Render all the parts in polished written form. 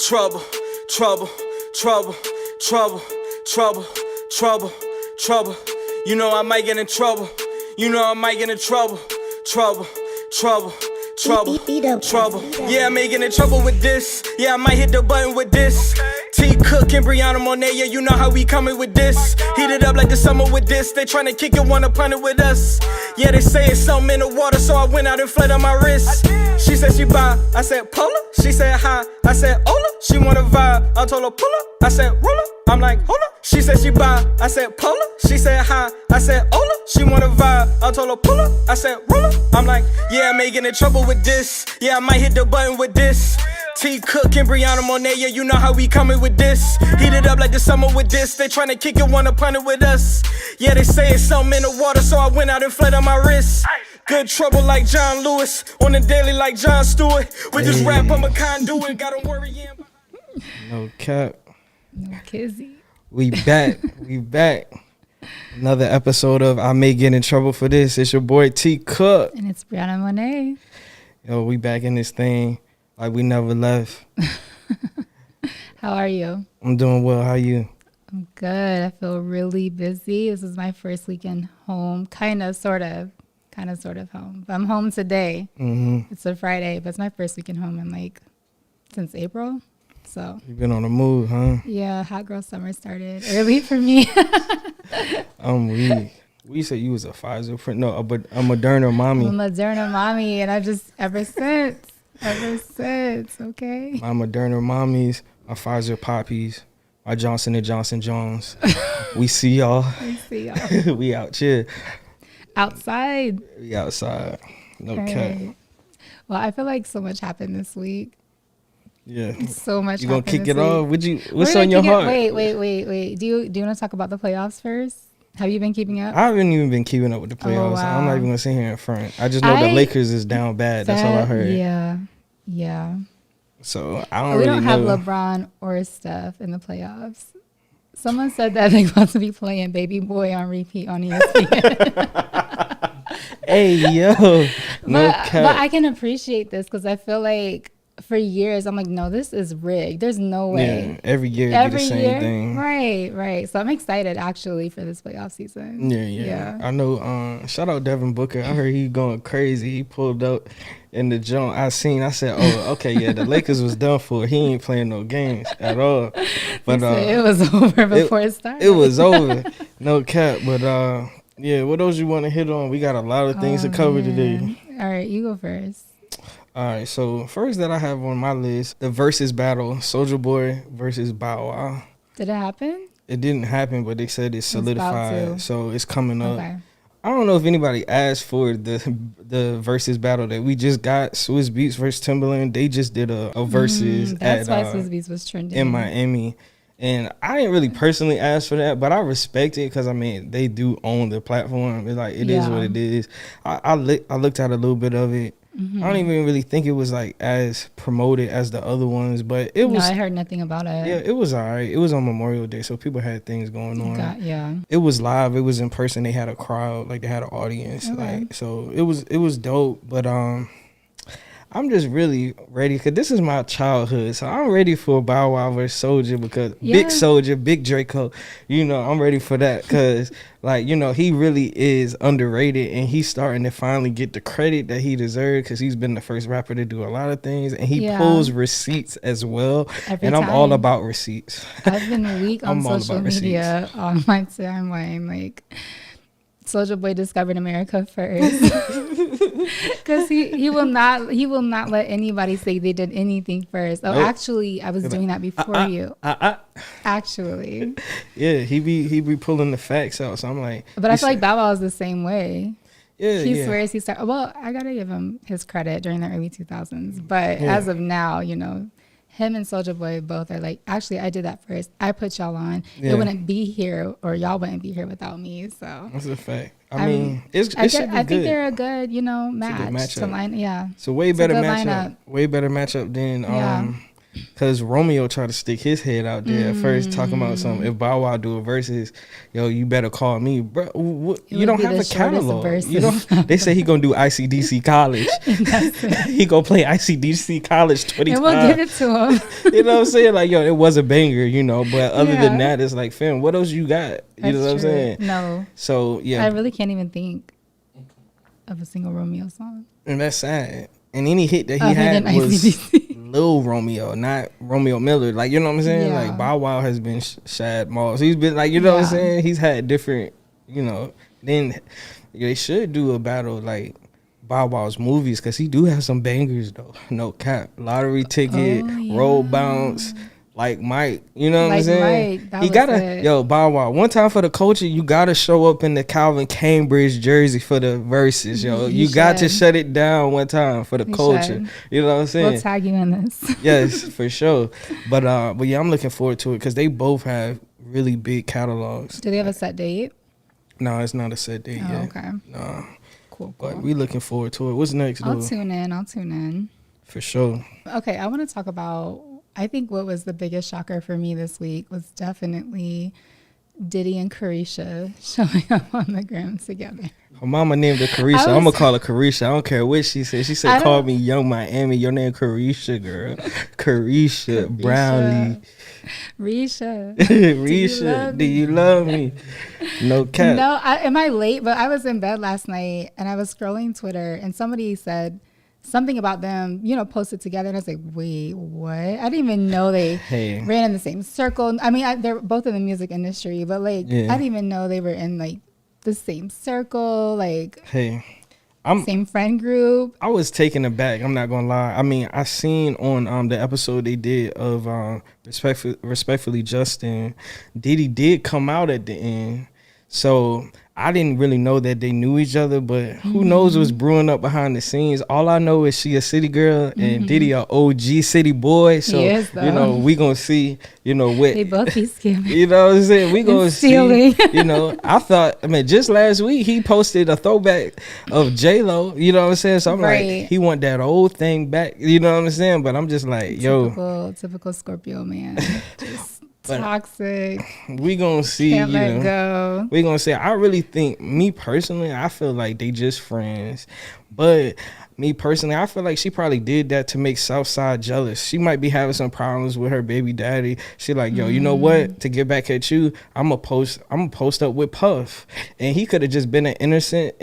Trouble, trouble, trouble, trouble, trouble, trouble, trouble. You know I might get in trouble. You know I might get in trouble. Trouble, trouble, trouble, trouble. Yeah, I may get in trouble with this. Yeah, I might hit the button with this. T Cook and Brianna Monet, yeah, you know how we coming with this. Heat it up like the summer with this. They tryna kick it, wanna punt it with us. Yeah, they say it's something in the water, so I went out and fled on my wrist. She said she buy, I said pull up. She said hi, I said hola. She wanna vibe, I told her pull up. I said roll up, I'm like hold up. She said she buy, I said pull up. She said hi, I said hola. She wanna vibe, I told her pull up. I said roll up, I'm like yeah, I may get in trouble with this. Yeah, I might hit the button with this. T Cook and Brianna Monet, yeah, you know how we coming with this. Heat it up like the summer with this. They tryna kick it, wanna punt it with us. Yeah, they say it's something in the water, so I went out and fled on my wrist. Good trouble like John Lewis, on the daily like Jon Stewart. With this rap, I'm a conduit, got 'em worrying. No cap. No kizzy. We back. We back. Another episode of I May Get in Trouble for This. It's your boy T Cook. And it's Brianna Monet. Yo, we back in this thing like we never left. How are you? I'm doing well. How you? I'm good. I feel really busy. This is my first weekend home. Kind of, sort of home. But I'm home today. Mm-hmm. It's a Friday, but it's my first weekend home in since April. So You been on the move, huh? yeah, hot girl summer started early for me. I'm weak. We said you was a Pfizer print. No, a Moderna mommy. I'm a Moderna mommy, and I just ever since, okay. My Moderna mommies, my Pfizer poppies, my Johnson & Johnson Jones. We see y'all. I see y'all. We out here. Outside. We outside. No All cap. right. Well, I feel like so much happened this week. Yeah. So much. You gonna happened kick this it off? week. What's We're on your gonna heart? kick it- Wait. Do you want to talk about the playoffs first? Have you been keeping up? I haven't even been keeping up with the playoffs. wow. I'm not even gonna sit here in front. I just know the Lakers is down bad. That's all I heard. Yeah. So I don't We really don't have know. LeBron or Steph in the playoffs. Someone said that they're about to be playing Baby Boy on repeat on ESPN. Hey yo, no cap. But I can appreciate this because I feel like for years I'm like, no, this is rigged. There's no way. Yeah, every year it be the same thing. Right. So I'm excited actually for this playoff season. Yeah. I know. Shout out Devin Booker. I heard he going crazy. He pulled up in the joint. I said, oh, okay, yeah, the Lakers was done for. He ain't playing no games at all. But it was over before it started. It was over. No cap. But yeah, what else you want to hit on? We got a lot of things to cover today. All right, you go first. All right, so first that I have on my list, the versus battle, Soulja Boy versus Bow Wow. Did it happen? It didn't happen, but they said it's solidified, so it's coming up. Okay. I don't know if anybody asked for the versus battle that we just got. Swizz Beatz versus Timbaland. They just did a versus That's why Swizz Beatz was trending in Miami. And I didn't really personally ask for that, but I respect it because, I mean, they do own the platform. It's like, it is what it is. I looked at a little bit of it. Mm-hmm. I don't even really think it was like as promoted as the other ones, but it was. No, I heard nothing about it. Yeah, it was all right. It was on Memorial Day, so people had things going on. Yeah. It was live. It was in person. They had a crowd, like they had an audience, Okay. like so. It was dope, but I'm just really ready because this is my childhood, so I'm ready for Bow Wow versus Soulja because Big Soulja, Big Draco, I'm ready for that because he really is underrated and he's starting to finally get the credit that he deserves because he's been the first rapper to do a lot of things and he pulls receipts as well. Every and I'm time. all about receipts. I've been weak on I'm all social about media on my timeline, like Soulja Boy discovered America first because he will not let anybody say they did anything first. Oh, actually, I was doing that before you. Actually, yeah, he be pulling the facts out. So I'm like, but I feel like Bow Wow is the same way. Yeah, he swears he started. Well, I gotta give him his credit during the early 2000s, but as of now, him and Soulja Boy both are like, actually, I did that first. I put y'all on. Yeah. It wouldn't be here, or y'all wouldn't be here without me. So that's a fact. I mean, it should be I think good. they're a good, match. matchup. To line, yeah. It's a way It's better a good matchup. lineup. Way better matchup than Because Romeo tried to stick his head out there at first, talking about something. If Bow Wow do a versus, yo, you better call me, bro. You don't have a catalog. You know, they say he gonna do ICDC College. He gonna play ICDC College 20 times. And we'll give it to him. You know what I'm saying? Like, yo, it was a banger, you know. But other than that, it's like, fam, what else you got? You know what I'm saying? No. So yeah, I really can't even think of a single Romeo song. and that's sad. And any hit that he had was Lil Romeo, not Romeo Miller. Like, you know what I'm saying? Yeah. Like, Bow Wow has been Shad Moss. He's been like, you know what I'm saying? He's had different, you know. Then they should do a battle like Bow Wow's movies, because he do have some bangers though. No cap. Lottery Ticket, Roll Bounce. Like Mike, you know what I'm saying? Mike, he gotta, yo, Bow Wow. One time for the culture, you gotta show up in the Calvin Cambridge jersey for the verses, yo. You got to shut it down one time for the culture. You know what I'm saying? We'll tag you in this. Yes, for sure. But yeah, I'm looking forward to it because they both have really big catalogs. Do they have a set date? No, it's not a set date yet. Okay. No. Cool. But we looking forward to it. What's next, though? I'll tune in. For sure. Okay, I want to talk about, I think what was the biggest shocker for me this week was definitely Diddy and Carisha showing up on the gram together. Her mama named her Carisha. I'm going to call her Carisha. I don't care what she said. She said, call me Young Miami. Your name Carisha, girl. Carisha Brownlee. Risha, do you love me? No cap. No, am I late? But I was in bed last night and I was scrolling Twitter and somebody said something about them, you know, posted together. And I was like, wait, what? I didn't even know they ran in the same circle. I mean, they're both in the music industry, but like, I didn't even know they were in like the same circle, like same friend group. I was taken aback. I'm not gonna lie. I mean, I seen on the episode they did of Respectfully Justin, Diddy did come out at the end, so I didn't really know that they knew each other, but who knows what's brewing up behind the scenes. All I know is she a city girl and Diddy a OG city boy. So, you know, we going to see, you know, what. They both be scamming. You know what I'm saying? We going to see, you know, I mean, just last week he posted a throwback of J-Lo, you know what I'm saying? So I'm like, he want that old thing back, you know what I'm saying? But I'm just like, Typical Scorpio man. Just toxic. We gonna see. Can't let go. We gonna see. I really think, me personally, I feel like they just friends. But me personally, I feel like she probably did that to make Southside jealous. She might be having some problems with her baby daddy. She like, yo, you know what? To get back at you, I'm gonna post up with Puff, and he could have just been an innocent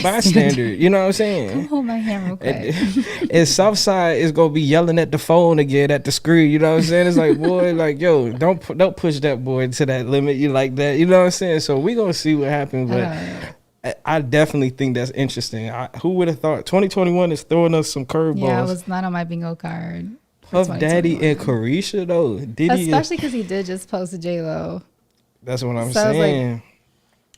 bystander. You know what I'm saying? Come hold my hand real quick. And Southside is gonna be yelling at the phone again at the screen. You know what I'm saying? It's like, boy, like, yo, don't push that boy to that limit. You like that? You know what I'm saying? So we gonna see what happens, but. I definitely think that's interesting. Who would have thought 2021 is throwing us some curveballs? Yeah, it was not on my bingo card. Puff Daddy and Carisha though, Diddy, especially because he did just post J-Lo. That's what I'm saying.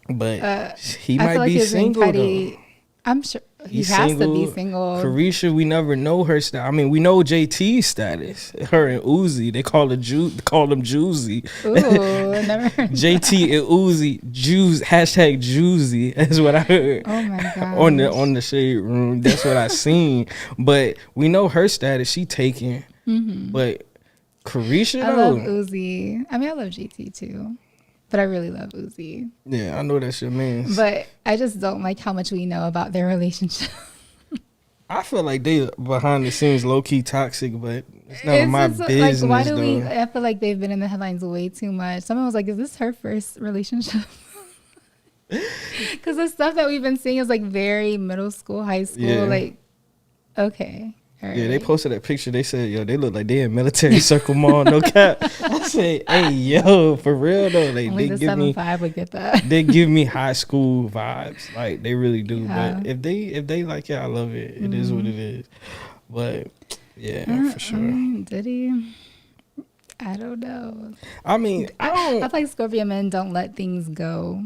Like, but he might be single though. I'm sure he has to be single. Carisha, we never know her status. I mean, we know JT's status. Her and Uzi, they call him Juicy. Ooh, I never heard JT and Uzi, #Juicy. That's what I heard. Oh my god. on the Shade Room, that's what I seen. But we know her status. She taken. But Carisha, I love Uzi. I mean, I love JT too. But I really love Uzi. Yeah, I know that's your man. But I just don't like how much we know about their relationship. I feel like they behind the scenes low key toxic, but it's none of my business. Like, why do we? I feel like they've been in the headlines way too much. Someone was like, "Is this her first relationship?" Because the stuff that we've been seeing is like very middle school, high school. Yeah. Like, okay. Right. Yeah, they posted that picture. They said, yo, they look like they in Military Circle Mall, no cap. I say, hey, yo, for real though. Like, only the 7'5" would get that. They give me high school vibes. Like, they really do. Yeah. But if they like it, I love it. It is what it is. But yeah, for sure. Diddy, I don't know. I mean, I feel like Scorpio men don't let things go.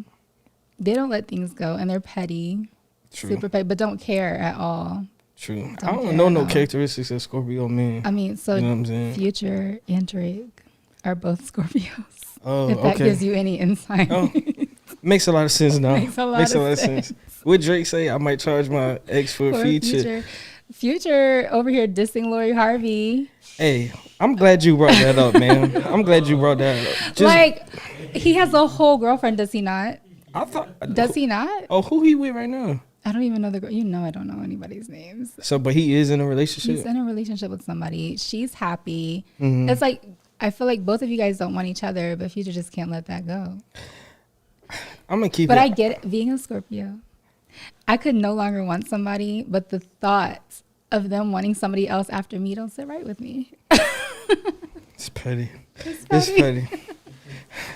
They don't let things go, and they're petty. True. Super petty, but don't care at all. True. I don't know no characteristics of Scorpio men. I mean, so you know what I'm saying? Future and Drake are both Scorpios. Oh, if that gives you any insight. Oh, makes a lot of sense now. Makes a lot of sense. What Drake say? I might charge my ex for a feature. Future over here dissing Lori Harvey. Hey, I'm glad you brought that up, man. I'm glad you brought that up. Just, Like, he has a whole girlfriend, does he not? I thought. Does he not? Oh, who he with right now? I don't even know the girl. You know, I don't know anybody's names. So, but he is in a relationship. He's in a relationship with somebody. She's happy. Mhm. It's like, I feel like both of you guys don't want each other, but Future just can't let that go. I'm gonna keep But it. I get it. Being a Scorpio, I could no longer want somebody, but the thought of them wanting somebody else after me don't sit right with me. It's petty. It's It's petty.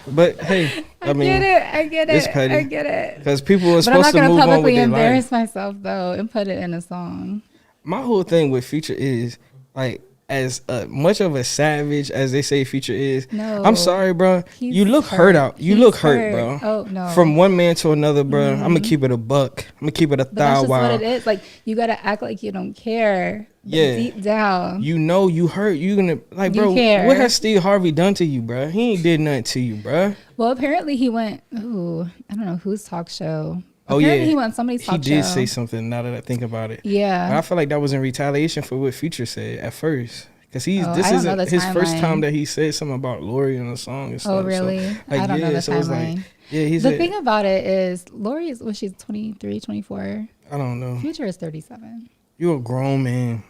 But hey, I mean, I get it. it's petty. I get it. because people are But I'm supposed not to gonna move on with publicly their life. embarrass myself though and put it in a song. My whole thing with Future is like, as much of a savage as they say Future is. No, I'm sorry, bro. he's You look hurt out. You He's look hurt, bro. Oh no. From one man to another, bro. I'm gonna keep it a buck. I'm gonna keep it a But that's thou just what wow. it is. Like, you gotta act like you don't care. But Yeah. deep down, You know you hurt. You gonna like, You bro. care. What has Steve Harvey done to you, bro? He ain't did nothing to you, bro. well, apparently he went. Ooh, I don't know whose talk show. Oh, Apparently yeah. he went on somebody's He talk did show. say something. Now that I think about it, but Yeah. I feel like that was in retaliation for what Future said at first. Cause this I don't know isn't the his first timeline. time that he said something about Lori in a song and stuff. Oh So, really? like, I don't know yeah, the so it's like, timeline. yeah, he The said, thing about it is, Lori is, well, she's 23, 24. I don't know. Future is 37. You're a grown man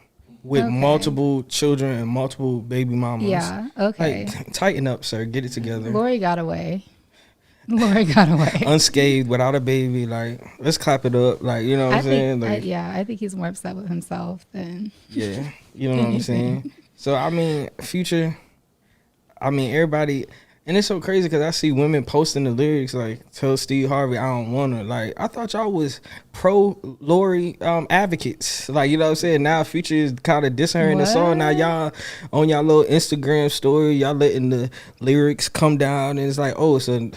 with Okay. multiple children and multiple baby mamas. Yeah. Okay. Like, tighten up, sir. Get it together. Lori got away. Lori got away. Unscathed, without a baby. Like, let's clap it up. Like, you know what I'm saying? Like, I think he's more upset with himself than. yeah, you know what I'm saying? So, I mean, Future, I mean, everybody, and it's so crazy because I see women posting the lyrics like, tell Steve Harvey I don't want her. Like, I thought y'all was pro Lori advocates. Like, you know what I'm saying? Now Future is kind of dissing her in the song. Now What? y'all on y'all little Instagram story, y'all letting the lyrics come down, and it's like, oh, so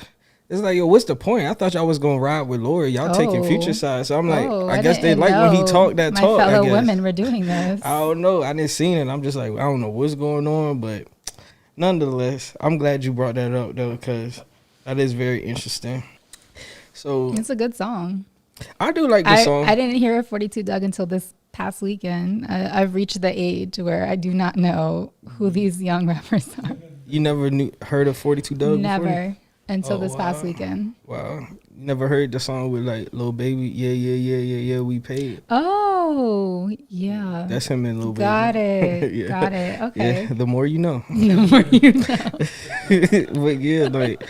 it's like, yo, what's the point? I thought y'all was gonna ride with Lori. Y'all taking Oh. Future side. So I'm like, Oh, I guess they didn't like when he know talk that my talk. I fellow guess. women were doing this. I don't know. I didn't seen it. I'm just like, I don't know what's going on, but nonetheless, I'm glad you brought that up though, because that is very interesting. So It's a good song. I do like the song. I didn't hear 42 Doug until this past weekend. I've reached the age where I do not know who these young rappers are. You never heard of 42 Doug before? Never until Oh, this past wow. weekend. Wow. You never heard the song with like Lil Baby? Yeah, we paid. Oh, yeah. That's him and Lil Baby. Got it. Yeah. Got it. Okay. Yeah, the more you know. The more you know. But yeah, like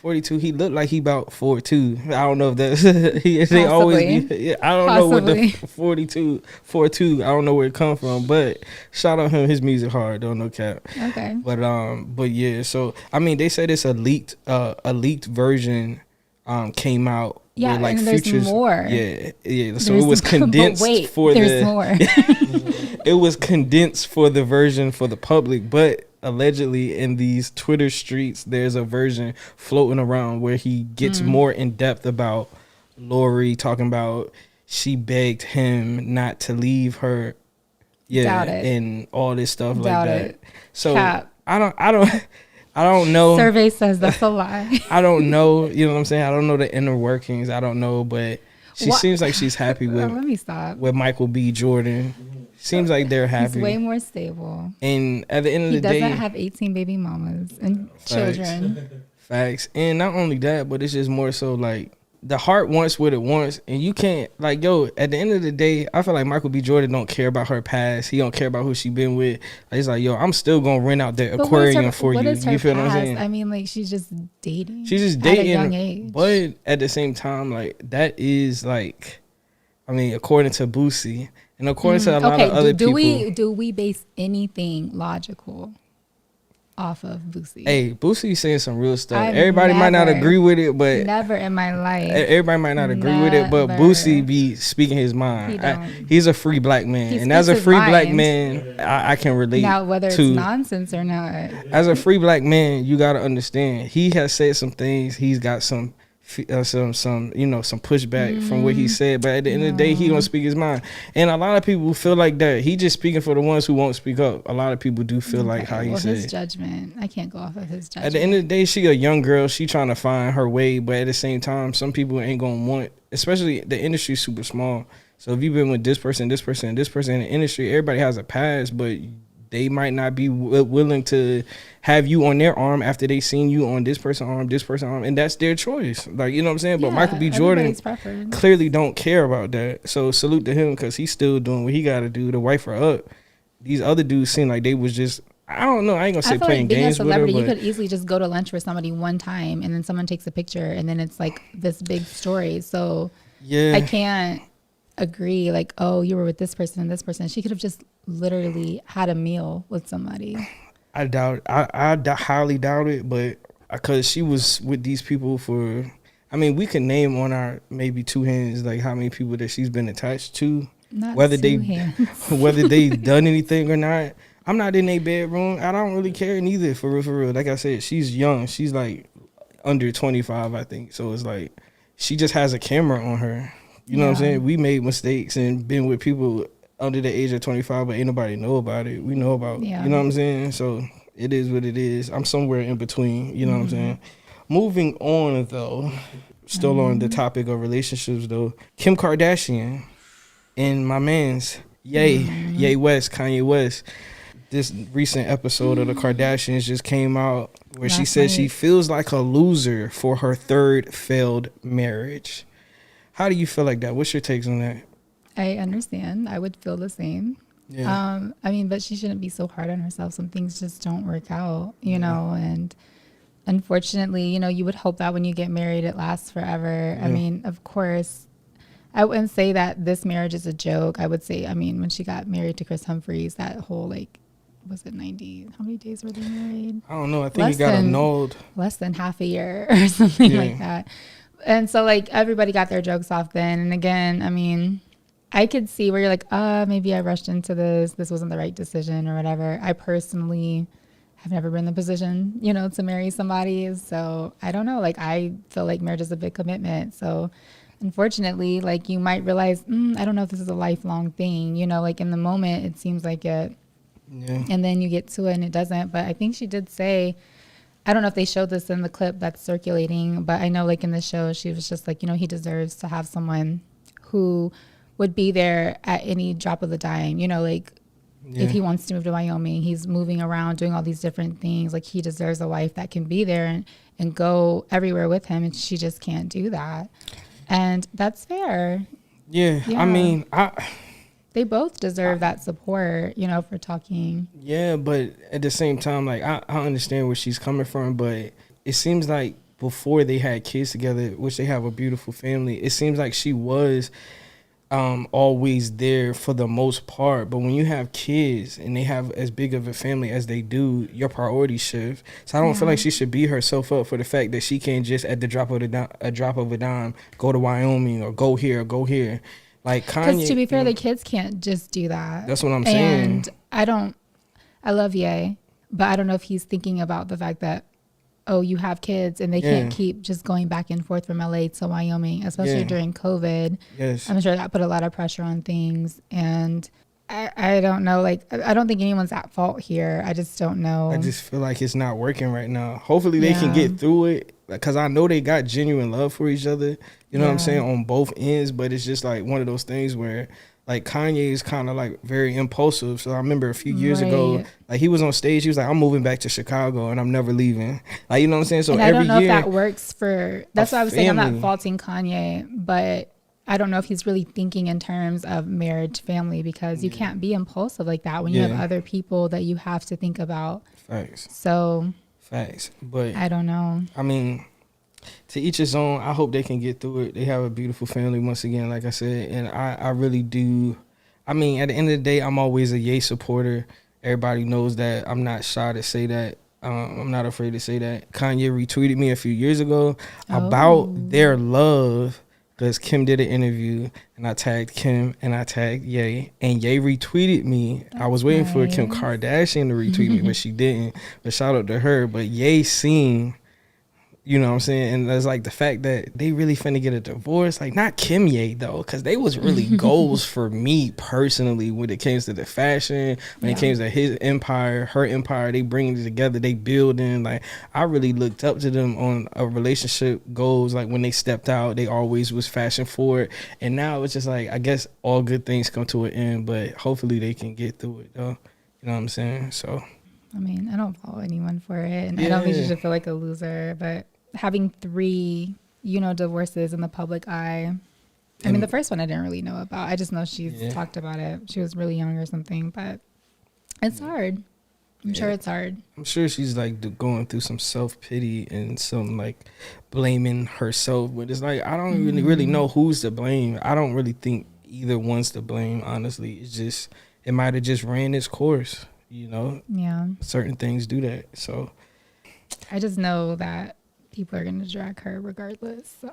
42, he looked like he about 4'2". I don't know if that's they always Possibly. yeah, I don't know what the Possibly. 4'2", I don't know where it come from, but shout out him, his music hard, don't no cap. Okay. But yeah, so I mean they said it's a leaked version came out Yeah, with, like, and there's Future's more. Yeah. So There's- it was but condensed wait, for there's the more. it was condensed for the version for the public, but allegedly in these Twitter streets, there's a version floating around where he gets more in depth about Lori, talking about she begged him not to leave her, Doubt it. and all this stuff Doubt like that. it. So Cap. I don't know. Survey says that's a lie. I don't know. You know what I'm saying? I don't know the inner workings. I don't know, but she What? seems like she's happy Let with me stop. Michael B. Jordan. Seems like they're He's happy. way more stable. And at the end of He the day, doesn't have 18 baby mamas and children. facts. And not only that, but it's just more so like the heart wants what it wants, and you can't, like, yo, at the end of the day, I feel like Michael B. Jordan don't care about her past. He don't care about who she been with. Like, he's like, yo, I'm still gonna rent out the But aquarium for what you. is her You feel what I'm past? saying? I mean, like, she's just dating. She's just at a young dating, age. but at the same time, like, that is like, I mean, according to Boosie and according to a lot of other do people. do we base anything logical off of Boosie? Hey, Boosie saying some real stuff. I've Everybody might not never- agree with it, but Never in my life. everybody might not agree with it, but Never. Boosie be speaking his mind. He don't. He's a free black man, He and as a speaks his free black mind. man, I can relate. Now, whether it's to nonsense or not, as a free black man, you got to understand. He has said some things. He's got some you know, some pushback from what he said. But at the end of the day, he gonna speak his mind. And a lot of people feel like that. He just speaking for the ones who won't speak up. A lot of people do feel like how he well, his said. judgment. I can't go off of his judgment. At the end of the day, she a young girl. She trying to find her way, but at the same time, some people ain't gonna want. Especially the industry's super small. So if you've been with this person, this person, and this person in the industry, everybody has a past, but they might not be willing to have you on their arm after they seen you on this person's arm, and that's their choice. Like, you know what I'm saying? But Michael B. Jordan clearly don't care about that. So salute to him, because he's still doing what he got to do to wife her up. These other dudes seem like they was just, I don't know, I ain't gonna say playing games with her. I feel like being a celebrity, you could easily just go to lunch with somebody one time, and then someone takes a picture, and then it's like this big story. So yeah, I can't agree like, oh, you were with this person and this person. She could have just literally had a meal with somebody. I doubt, I highly doubt it, but because she was with these people for, I mean, we can name on our maybe two hands like how many people that she's been attached to. Not whether whether they done anything or not. I'm not in their bedroom. I don't really care neither, for real. Like I said, she's young. She's like under 25, I think. So it's like she just has a camera on her. You know what I'm saying? We made mistakes and been with people under the age of 25, but ain't nobody know about it. We know about, you know what I'm saying? So it is what it is. I'm somewhere in between, you know what I'm saying? Moving on, though, still on the topic of relationships, though, Kim Kardashian and my man's Ye West, Kanye West. This recent episode of the Kardashians just came out where she said she feels like a loser for her third failed marriage. How do you feel like that? What's your takes on that? I understand. I would feel the same. Yeah. I mean, but she shouldn't be so hard on herself. Some things just don't work out, you know, and unfortunately, you know, you would hope that when you get married, it lasts forever. Yeah. I mean, of course, I wouldn't say that this marriage is a joke. I would say, I mean, when she got married to Chris Humphries, that whole, like, was it 90? How many days were they married? I don't know. I think he got annulled. Less than half a year or something like that. And so, like, everybody got their jokes off then. And again, I mean, I could see where you're like, maybe I rushed into this. This wasn't the right decision or whatever. I personally have never been in the position, you know, to marry somebody. So I don't know. Like, I feel like marriage is a big commitment. So unfortunately, like, you might realize, I don't know if this is a lifelong thing. You know, like, in the moment, it seems like it. Yeah. And then you get to it and it doesn't. But I think she did say, I don't know if they showed this in the clip that's circulating, but I know, like, in the show, she was just like, you know, he deserves to have someone who would be there at any drop of the dime. You know, like, if he wants to move to Wyoming, he's moving around, doing all these different things. Like, he deserves a wife that can be there and go everywhere with him, and she just can't do that. And that's fair. Yeah. I mean, they both deserve that support, you know, for talking. Yeah, but at the same time, like, I understand where she's coming from, but it seems like before they had kids together, which they have a beautiful family, it seems like she was always there for the most part. But when you have kids and they have as big of a family as they do, your priorities shift. So I don't feel like she should beat herself up for the fact that she can't just at the drop of a dime go to Wyoming or go here or go here. Like Kanye, because to be fair, the kids can't just do that. That's what I'm saying. And I love Ye, but I don't know if he's thinking about the fact that, oh, you have kids and they can't keep just going back and forth from LA to Wyoming, especially during COVID. Yes. I'm sure that put a lot of pressure on things. And I don't know, like, I don't think anyone's at fault here. I just don't know. I just feel like it's not working right now. Hopefully they can get through it, because I know they got genuine love for each other. You know what I'm saying? On both ends, but it's just like one of those things where, like, Kanye is kind of like very impulsive. So I remember a few years ago, like, he was on stage, he was like, I'm moving back to Chicago and I'm never leaving. Like, you know what I'm saying? So and I don't know if that works for, that's what I was saying. I'm not faulting Kanye, but I don't know if he's really thinking in terms of marriage, family, because you can't be impulsive like that when you have other people that you have to think about. Facts. So. Facts. But I don't know. I mean, to each his own. I hope they can get through it. They have a beautiful family, once again, like I said, and I really do. I mean, at the end of the day, I'm always a Ye supporter. Everybody knows that. I'm not shy to say that. I'm not afraid to say that. Kanye retweeted me a few years ago about their love, because Kim did an interview and I tagged Kim and I tagged Ye, and Ye retweeted me. I was waiting for Kim Kardashian to retweet me, but she didn't. But shout out to her. But Ye seen You know what I'm saying? And there's like the fact that they really finna get a divorce. Like, not Kimye though, because they was really goals for me personally when it came to the fashion, when it came to his empire, her empire. They bringing it together, they building. Like, I really looked up to them on a relationship goals. Like, when they stepped out, they always was fashion forward. And now it's just like, I guess all good things come to an end, but hopefully they can get through it though. You know what I'm saying? So, I mean, I don't follow anyone for it, and I don't think you should feel like a loser, but having 3, divorces in the public eye. I mean, the first one I didn't really know about. I just know she's talked about it. She was really young or something, but it's hard. I'm sure it's hard. I'm sure she's like going through some self-pity and some like blaming herself, but it's like, I don't really know who's to blame. I don't really think either one's to blame, honestly. It's just, it might have just ran its course, Yeah. Certain things do that. So I just know that people are going to drag her regardless. So.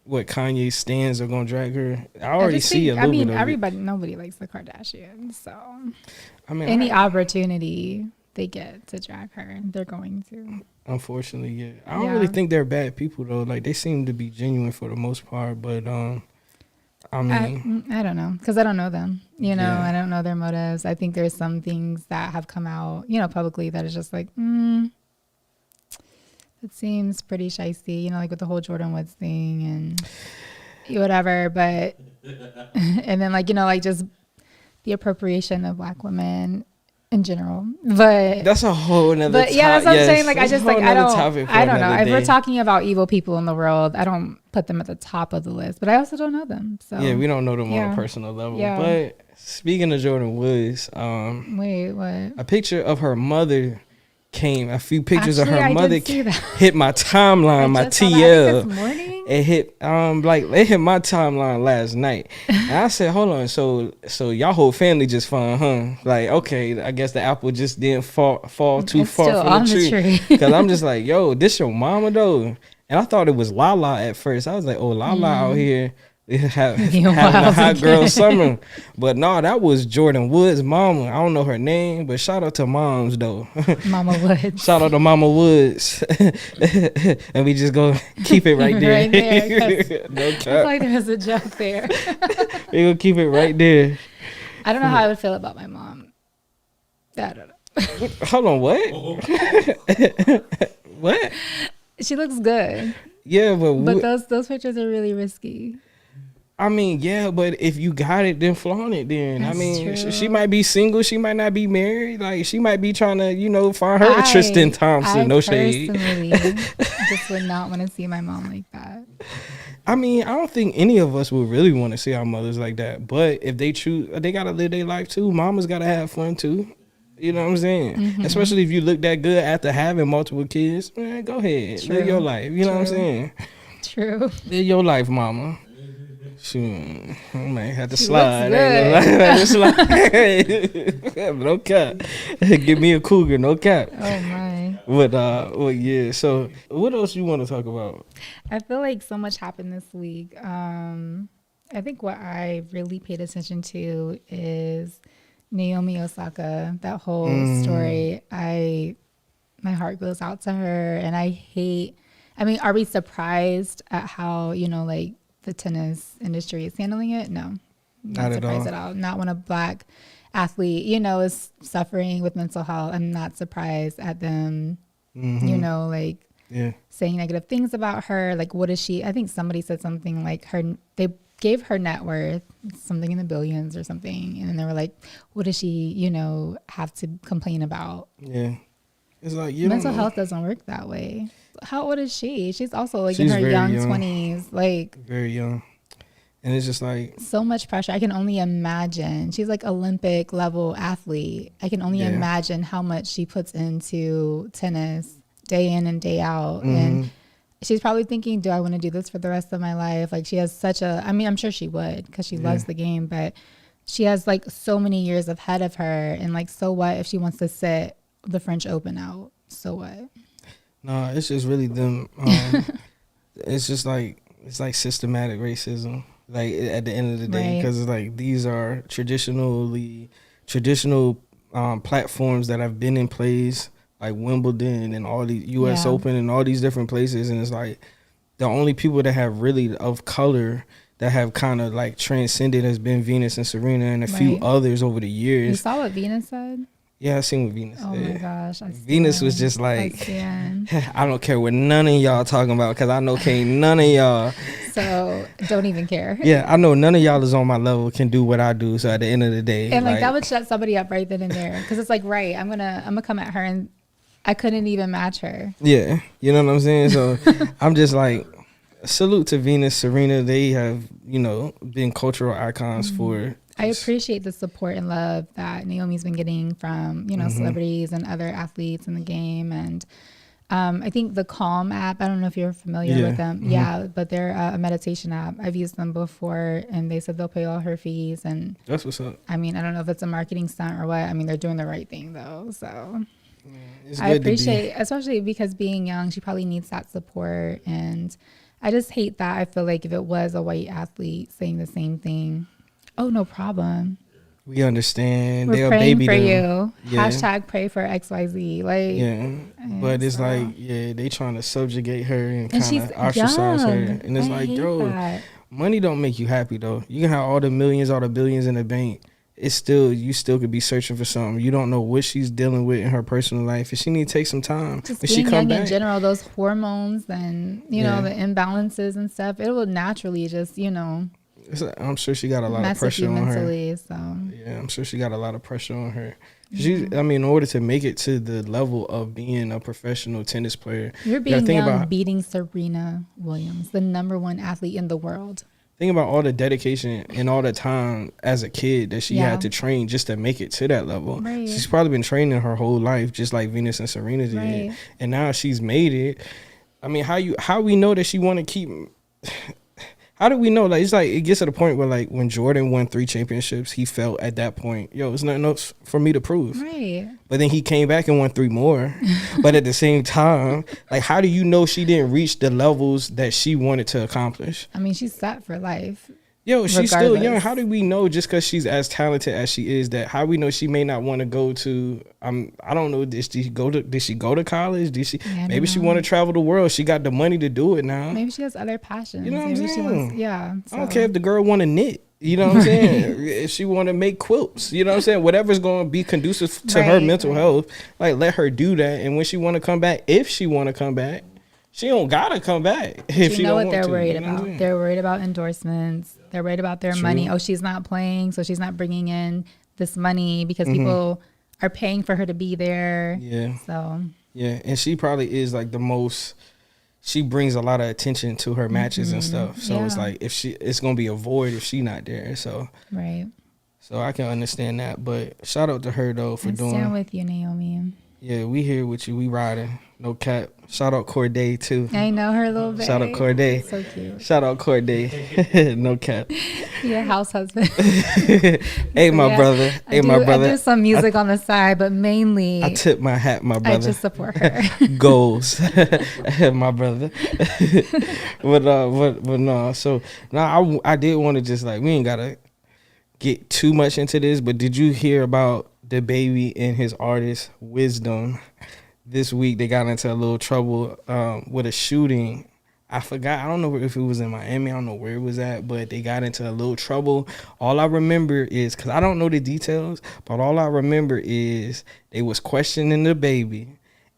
What, Kanye stans are going to drag her? I already see a little bit of everybody, nobody likes the Kardashians. So I mean, any opportunity they get to drag her, they're going to. Unfortunately, yeah. I don't really think they're bad people, though. Like, they seem to be genuine for the most part. But, I mean, I don't know, because I don't know them. I don't know their motives. I think there's some things that have come out, publicly that is just like, it seems pretty shysty, like with the whole Jordan Woods thing and whatever. But, and then like, just the appropriation of Black women in general. But that's a whole nother topic. Yeah, that's what I'm saying. Like, I just like, I don't know. If we're talking about evil people in the world, I don't put them at the top of the list, but I also don't know them. So yeah, we don't know them on a personal level. Yeah. But speaking of Jordan Woods, wait, what? A picture of her mother came. A few pictures of her mother hit my timeline, my TL. This morning? It hit it hit my timeline last night. And I said, hold on, so y'all whole family just fine, huh? Like, okay, I guess the apple just didn't fall too far from the tree. Because I'm just like, yo, this your mama though. And I thought it was Lala at first. I was like, oh, Lala out here having a hot girl summer. But no, that was Jordan Woods' mama. I don't know her name, but shout out to moms though. Mama Woods. Shout out to Mama Woods. And we just go keep it right there. Right there. No cap. I feel like there was a joke there. We gonna keep it right there. I don't know how I would feel about my mom. I don't know. Hold on, what? What? She looks good. Yeah, but those pictures are really risky. I mean, yeah, but if you got it, then flaunt it. Then That's I mean, true. she might be single. She might not be married. Like, she might be trying to, find her a Tristan Thompson. No shade. I personally just would not want to see my mom like that. I mean, I don't think any of us would really want to see our mothers like that. But if they choose, they gotta live their life too. Mama's gotta have fun too. You know what I'm saying? Mm-hmm. Especially if you look that good after having multiple kids, man, go ahead, live your life. You know what I'm saying? True. Live your life, mama. Shoot, I might have to She slide. No cap. Give me a cougar, no cap. Oh my. But well, yeah. So, what else you want to talk about? I feel like so much happened this week. I think what I really paid attention to is Naomi Osaka. That whole story. My heart goes out to her, and are we surprised at how like the tennis industry is handling it? No, not surprised at all. Not when a Black athlete, is suffering with mental health. I'm not surprised at them, saying negative things about her. Like, what is she? I think somebody said something like they gave her net worth something in the billions or something, and then they were like, what does she, have to complain about? Yeah, it's like mental health doesn't work that way. How old is she? She's also in her young 20s, like very young. And it's just like so much pressure. I can only imagine. She's like Olympic level athlete. I can only imagine how much she puts into tennis day in and day out. Mm-hmm. And she's probably thinking, do I want to do this for the rest of my life? Like, she has I'm sure she would, because she loves the game, but she has like so many years ahead of her. And like, so what if she wants to sit the French Open out? So what? No, it's just really them. It's just like, it's like systematic racism. Like, at the end of the day, because it's like, these are traditional platforms that have been in place like Wimbledon and all these U.S. Yeah. Open and all these different places, and it's like the only people that have really of color that have kind of like transcended has been Venus and Serena and a few Right. others over the You years. saw what Venus said? Yeah, I seen what Venus Oh said. my gosh. Venus was just like, stand. I don't care what none of y'all talking about because I know can't none of y'all. So don't even care. Yeah, I know none of y'all is on my level can do what I do. So at the end of the day, And like that would shut somebody up right then and there. Because it's like, right, I'm gonna come at her and I couldn't even match her. yeah, you know what I'm saying. So I'm just like, salute to Venus, Serena. They have been cultural icons for. I appreciate the support and love that Naomi's been getting from, celebrities and other athletes in the game. And I think the Calm app, I don't know if you're familiar with them. Mm-hmm. Yeah, but they're a meditation app. I've used them before and they said they'll pay all her fees. And That's what's up. I mean, I don't know if it's a marketing stunt or what. I mean, they're doing the right thing though. So It's I good to be- appreciate, especially because being young, she probably needs that support. And I just hate that. I feel like if it was a white athlete saying the same thing, oh, no problem. We understand. We're They'll praying baby for them. you. Yeah. Hashtag pray for XYZ. Like, Yeah, but it's so- like, they trying to subjugate her and and kind she's of ostracize her. young. And it's I like, hate bro, that. money don't make you happy though. You can have all the millions, all the billions in the bank. It's still, you still could be searching for something. You don't know what she's dealing with in her personal life, and she need to take some time. Just when she being come young back, in general, those hormones and, Yeah. the imbalances and stuff, it will naturally just, I'm sure she got a lot of mess with pressure you on her. mentally. So, Yeah, I'm sure she got a lot of pressure on her. In order to make it to the level of being a professional tennis player, you're you gotta being think young, about beating Serena Williams, the #1 athlete in the world. think about all the dedication and all the time as a kid that she Yeah. had to train just to make it to that level. Right. She's probably been training her whole life, just like Venus and Serena did, Right. and now she's made it. I mean, how we know that she want to keep? How do we know? Like, it's like it gets to the point where, like, when Jordan won 3 championships, he felt at that point, it's nothing else for me to prove. Right. But then he came back and won 3 more. But at the same time, like, how do you know she didn't reach the levels that she wanted to accomplish? I mean, she's set for life. She's still young. Regardless. How do we know just because she's as talented as she is that how we know she may not want to go to I don't know, did she go to college? I Maybe don't she know. want to travel the world. She got the money to do it now. Maybe she has other passions. You know what I'm Maybe she saying? wants, yeah. I don't so- care if the girl want to knit. You know what I'm saying? If she want to make quilts, you know what I'm saying? Whatever's going to be conducive to her Right, mental right. health, like, let her do that. And when she want to come back, if she want to come back, she don't gotta come back. If You she know don't what want they're to, worried you know what I'm about? saying? They're worried about endorsements. They're worried about their True. money. Oh, she's not playing, so she's not bringing in this money because people are paying for her to be there. Yeah. So, Yeah, and she probably is like the most. She brings a lot of attention to her matches and stuff. So it's Yeah. like it's gonna be a void if she not there. So right. I can understand that. But shout out to her though for I doing. stand with you, Naomi. Yeah, we here with you. We riding. No cap. Shout out Corday too. I know her a little bit. Shout out Corday. So cute. Shout out Corday. No cap. Your house husband. Hey, my Yeah, brother. Hey, my I brother. do some music on the side, but mainly I tip my hat, my I brother. just support her. Goals, my brother. but no. So now I did want to just like we ain't gotta get too much into this, but did you hear about the baby and his artist Wisdom? This week they got into a little trouble with a shooting. I forgot. I don't know if it was in Miami. I don't know where it was at, but they got into a little trouble. All I remember is, because I don't know the details, but all I remember is they was questioning the baby,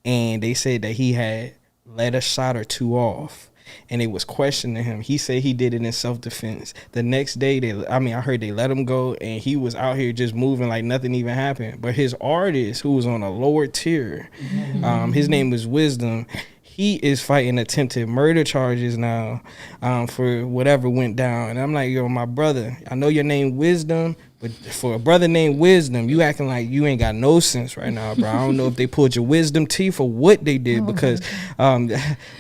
and they said that he had let a shot or 2 off, and they was questioning him. He said he did it in self-defense. The next day, I heard they let him go, and he was out here just moving like nothing even happened. But his artist, who was on a lower tier, his name was Wisdom. He is fighting attempted murder charges now for whatever went down. And I'm like, yo, my brother, I know your name Wisdom, but for a brother named Wisdom, you acting like you ain't got no sense right now, bro. I don't know if they pulled your wisdom teeth or what they did, because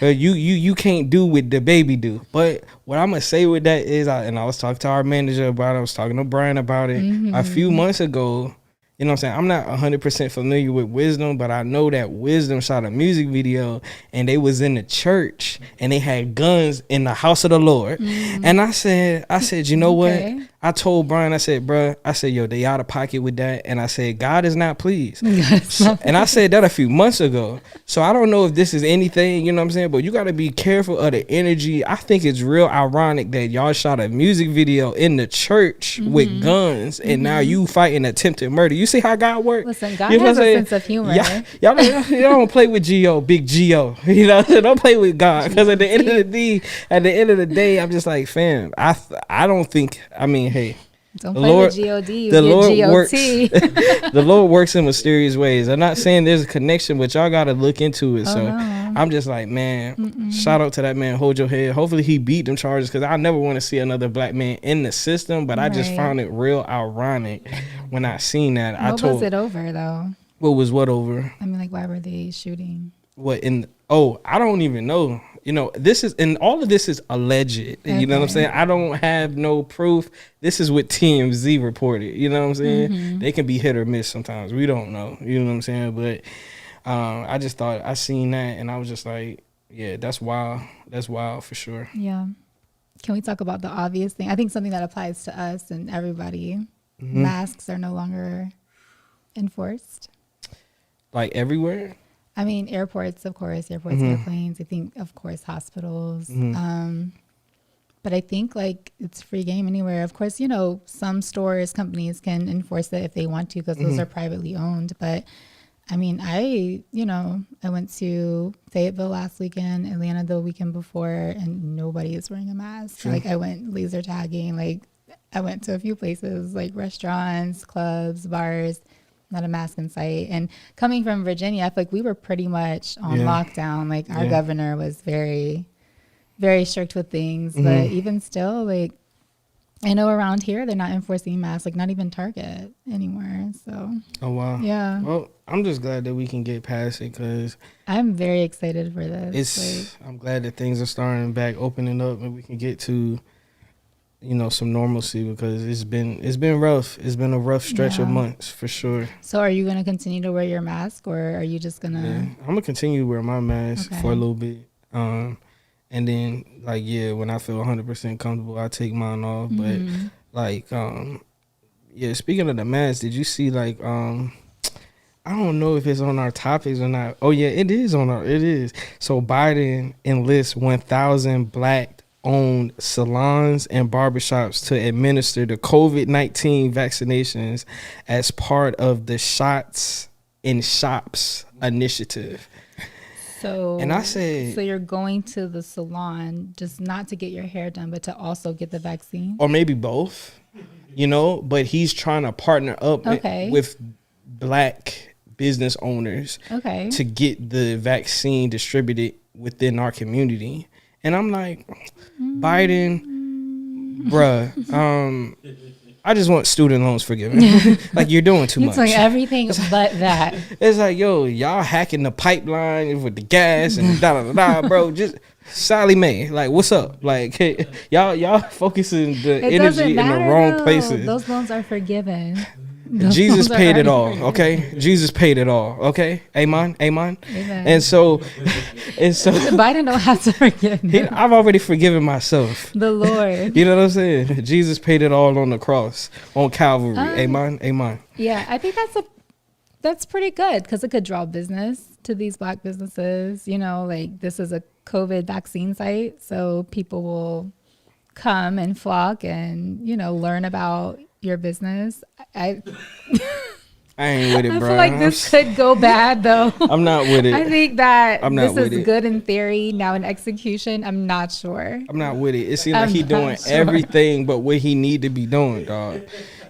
you can't do what the baby do. But what I'm going to say with that is, and I was talking to our manager about it, I was talking to Brian about it. A few months ago, You know what I'm saying? I'm not 100% familiar with Wisdom, but I know that Wisdom shot a music video and they was in the church and they had guns in the house of the Lord. And I said, you know Okay. what? I told Brian, I said, bruh, I said, yo, they out of pocket with that. And I said, God is not pleased. And I said that a few months ago. So I don't know if this is anything, you know what I'm saying? But you got to be careful of the energy. I think it's real ironic that y'all shot a music video in the church with guns and now you fighting attempted murder. You see how God works? Listen, God You know has what I'm a saying? sense of humor. Y'all don't play with G.O., big G.O. You know, don't play with God. Because at the end of the day, I'm just like, fam, I don't think, I mean, hey, Don't the play Lord- with G-O-D. the Lord G-O-T. works. The Lord works in mysterious ways. I'm not saying there's a connection, but y'all got to look into it. Oh, So no. I'm just like, man, shout out to that man. Hold your head. Hopefully he beat them charges because I never want to see another black man in the system. But I just Right. found it real ironic when I seen that. What was it over, though? What over? I mean, like, why were they shooting? What in? Oh, I don't even know. You know, this is, and all of this is alleged. You know what I'm Okay. saying? I don't have no proof. This is what TMZ reported. You know what I'm saying? They can be hit or miss sometimes. We don't know. You know what I'm saying? But I just thought I seen that and I was just like, yeah, that's wild. That's wild for sure. Yeah. Can we talk about the obvious thing? I think something that applies to us and everybody. Mm-hmm. Masks are no longer enforced. Like everywhere. I mean, airports, of course, airplanes. I think, of course, hospitals. But I think like it's free game anywhere. Of course, you know, some stores, companies can enforce it if they want to because those are privately owned. But I mean, I went to Fayetteville last weekend, Atlanta the weekend before, and nobody is wearing a mask. True. Like I went laser tagging. Like I went to a few places like restaurants, clubs, bars. Not a mask in sight. And coming from Virginia, I feel like we were pretty much on Yeah. lockdown. Like our Yeah. governor was very, very strict with things. But even still, like I know around here they're not enforcing masks, like not even Target anymore. So Oh, wow. yeah, Well, I'm just glad that we can get past it because I'm very excited for this. I'm glad that things are starting back opening up and we can get to, you know, some normalcy because it's been rough. It's been a rough stretch of Yeah. months for sure. So are you going to continue to wear your mask or are you just going to? Yeah. I'm gonna continue to wear my mask Okay. for a little bit. And then like, yeah, when I feel 100% comfortable, I take mine off. But like, yeah, speaking of the mask, did you see like, I don't know if it's on our topics or not. Oh yeah, it is. So Biden enlists 1,000 black owned salons and barbershops to administer the COVID-19 vaccinations as part of the Shots in Shops initiative. So And I said, so you're going to the salon just not to get your hair done, but to also get the vaccine. or maybe both, you know, but he's trying to partner up Okay. with black business owners Okay. to get the vaccine distributed within our community. And I'm like, Biden, bruh, I just want student loans forgiven. Like you're doing too You're much. doing everything but that. It's like, yo, y'all hacking the pipeline with the gas and da da da da, bro. Just Sally Mae, like, what's up? Like, hey, y'all focusing the It energy doesn't in the matter, wrong though. places. Those loans are forgiven. Those Jesus loans are paid it already all, forgiven. okay? Jesus paid it all, okay? Amen, amen. Amen. And so, Biden don't have to forgive them. I've already forgiven myself. The Lord. You know what I'm saying? Jesus paid it all on the cross, on Calvary. Amen, amen. Yeah, I think that's pretty good because it could draw business to these black businesses. You know, like this is a COVID vaccine site, so people will come and flock and, you know, learn about your business. I I ain't with it, bro. feel like this could go bad though. I'm not with it. I think that I'm not this with is it. good in theory. Now in execution, I'm not sure. I'm not with it. It seems like I'm he not doing sure. everything but what he need to be doing, dog.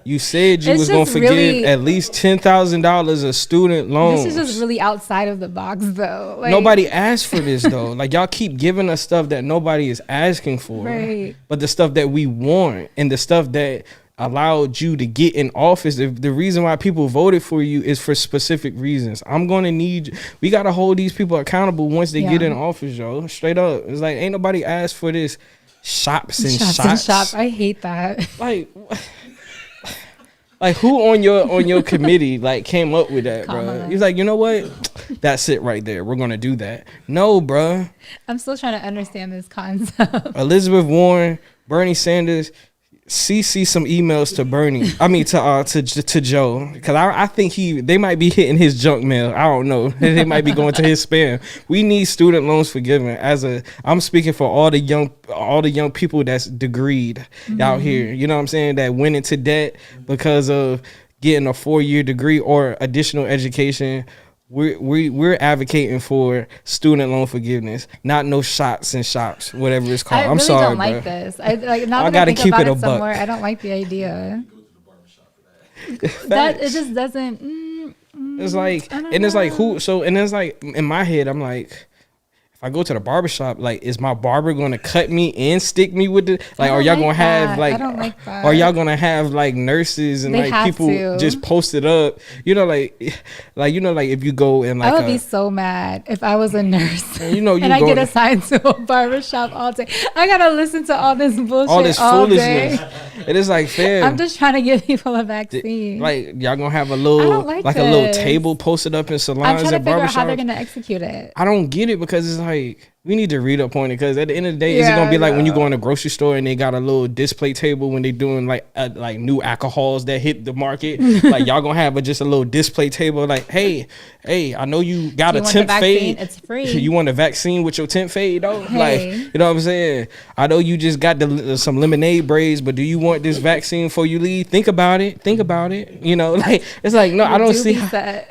You said you It's was gonna just forgive really- at least $10,000 of student loans. This is just really outside of the box though. Like, Nobody asked for this though. Like y'all keep giving us stuff that nobody is asking for. Right. But the stuff that we want and the stuff that allowed you to get in office, the reason why people voted for you is for specific reasons. I'm gonna need, we gotta hold these people accountable once they get Yeah. in office, yo. Straight up. It's like ain't nobody asked for this shops and shots. shops and shops. I hate that. Like Like, who on your committee like came up with that, bro? Kamala. He's like, you know what? That's it right there. We're gonna do that. No, bro. I'm still trying to understand this concept. Elizabeth Warren, Bernie Sanders, CC some emails to Bernie. I mean to Joe, because I think they might be hitting his junk mail. I don't know. They might be going to his spam. We need student loans forgiven. I'm speaking for all the young people that's degreed out here. You know what I'm saying? That went into debt because of getting a 4-year degree or additional education. We're advocating for student loan forgiveness, not no shots and shops, whatever it's called. I I'm really sorry, don't like bro. this. I like now I that gotta I think keep about it a it some buck. more. I don't like the idea. That it just doesn't. It's like, I don't and it's like know. who? So, and it's like in my head, I'm like, if I go to the barbershop, like, is my barber gonna cut me and stick me with the like? Are don't y'all like gonna have that. like? I don't like that. Are y'all gonna have like nurses and They like have people to. just posted up? You know, like you know, like if you go and like I would be so mad if I was a nurse you know, you and I go get to- assigned to a barbershop all day. I gotta listen to all this bullshit all this all foolishness. day. It is like, fam. I'm just trying to give people a vaccine. Like y'all gonna have a little like a little this. table posted up in I'm salons trying to and figure out how they're barbershops. gonna execute it. I don't get it because it's like we need to read up on it because at the end of the day, is it Yeah, gonna be like when you no. go in a grocery store and they got a little display table when they doing like new alcohols that hit the market? Like y'all gonna have just a little display table like, hey, I know you got Do a you want the temp vaccine? fade. It's free. You want a vaccine with your temp fade though? Hey. Like, you know what I'm saying? I know you just got some lemonade braids, but do you want this vaccine before you leave? Think about it. You know, like it's like no, I don't see how,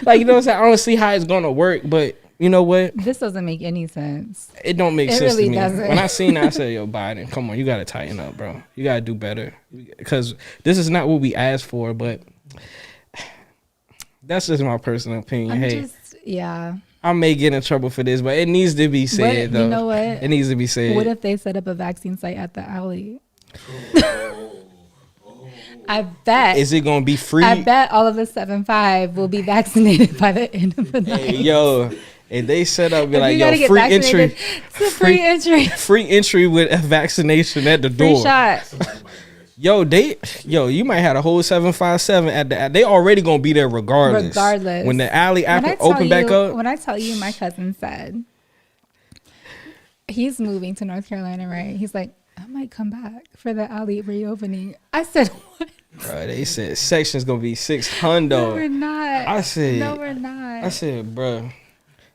like you know what I'm saying. I don't see how it's gonna work, but you know what? This doesn't make any sense. It don't make It sense really to me. doesn't. When I seen that, I said, "Yo, Biden, come on, you gotta tighten up, bro. You gotta do better, because this is not what we asked for." But that's just my personal opinion. Yeah. I may get in trouble for this, but it needs to be said, though. You know what? It needs to be said. What if they set up a vaccine site at the alley? I bet. Is it gonna be free? I bet all of us 7'5" will be vaccinated by the end of the night. Hey, yo, if they set up, be If like, you yo, gotta get free vaccinated, entry, it's a free entry. free entry with a vaccination at the Free door. shot. Yo, you might have a whole 757 at the. They already gonna be there regardless. Regardless. When the alley When I tell open back up. When I tell you, my cousin said he's moving to North Carolina, right? He's like, I might come back for the alley reopening. I said, what? Bro, they said section's gonna be 600. No, we're not. I said, no, we're not. I said, bro,